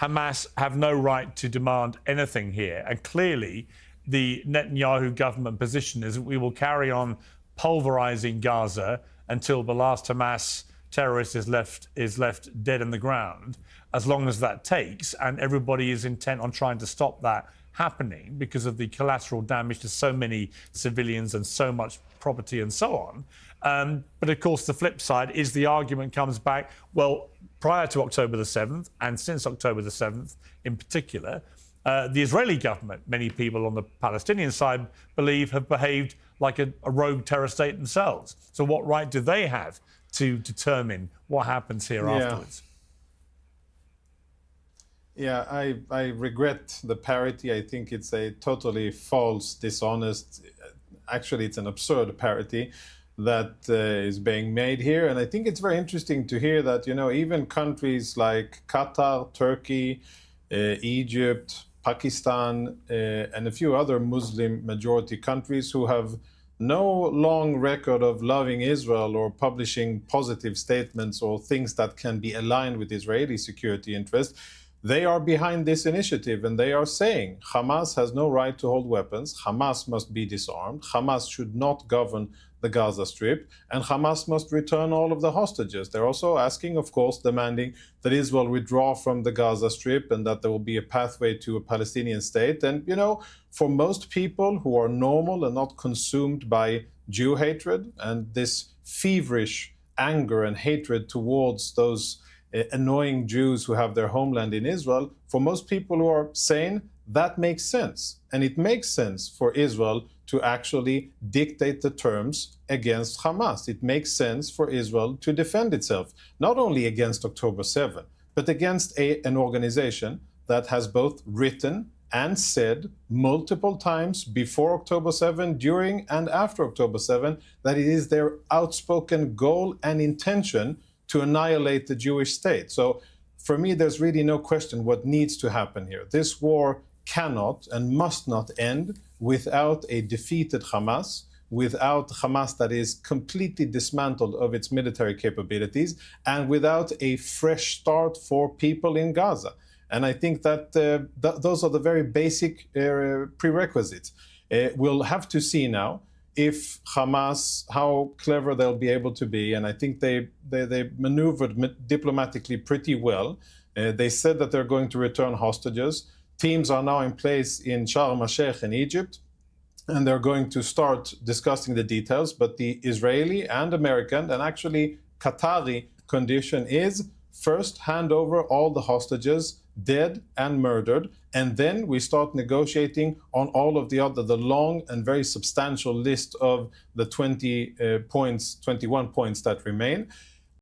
Hamas have no right to demand anything here. And clearly, the Netanyahu government position is that we will carry on pulverizing Gaza until the last Hamas terrorist is left dead in the ground, as long as that takes. And everybody is intent on trying to stop that happening because of the collateral damage to so many civilians and so much property and so on. But of course, the flip side is the argument comes back, well, prior to October the 7th, and since October the 7th in particular, the Israeli government, many people on the Palestinian side believe, have behaved like a rogue terror state themselves. So what right do they have to determine what happens here afterwards? Yeah, I regret the parity. I think it's a totally false, dishonest, actually it's an absurd parity that is being made here. And I think it's very interesting to hear that, you know, even countries like Qatar, Turkey, Egypt, Pakistan, and a few other Muslim majority countries who have no long record of loving Israel or publishing positive statements or things that can be aligned with Israeli security interests, they are behind this initiative, and they are saying Hamas has no right to hold weapons, Hamas must be disarmed, Hamas should not govern the Gaza Strip, and Hamas must return all of the hostages. They're also asking, of course, demanding that Israel withdraw from the Gaza Strip and that there will be a pathway to a Palestinian state. And, you know, for most people who are normal and not consumed by Jew hatred and this feverish anger and hatred towards those annoying Jews who have their homeland in Israel, for most people who are sane, that makes sense. And it makes sense for Israel to actually dictate the terms against Hamas. It makes sense for Israel to defend itself, not only against October 7, but against an organization that has both written and said multiple times before October 7, during and after October 7, that it is their outspoken goal and intention to annihilate the Jewish state. So for me, there's really no question what needs to happen here. This war cannot and must not end without a defeated Hamas, without Hamas that is completely dismantled of its military capabilities, and without a fresh start for people in Gaza. And I think that those are the very basic prerequisites. We'll have to see now if Hamas, how clever they'll be able to be. And I think they maneuvered diplomatically pretty well. They said that they're going to return hostages. Teams are now in place in Sharm el-Sheikh in Egypt, and they're going to start discussing the details. But the Israeli and American, and actually Qatari condition is first hand over all the hostages, dead and murdered, and then we start negotiating on all of the long and very substantial list of the 21 points that remain.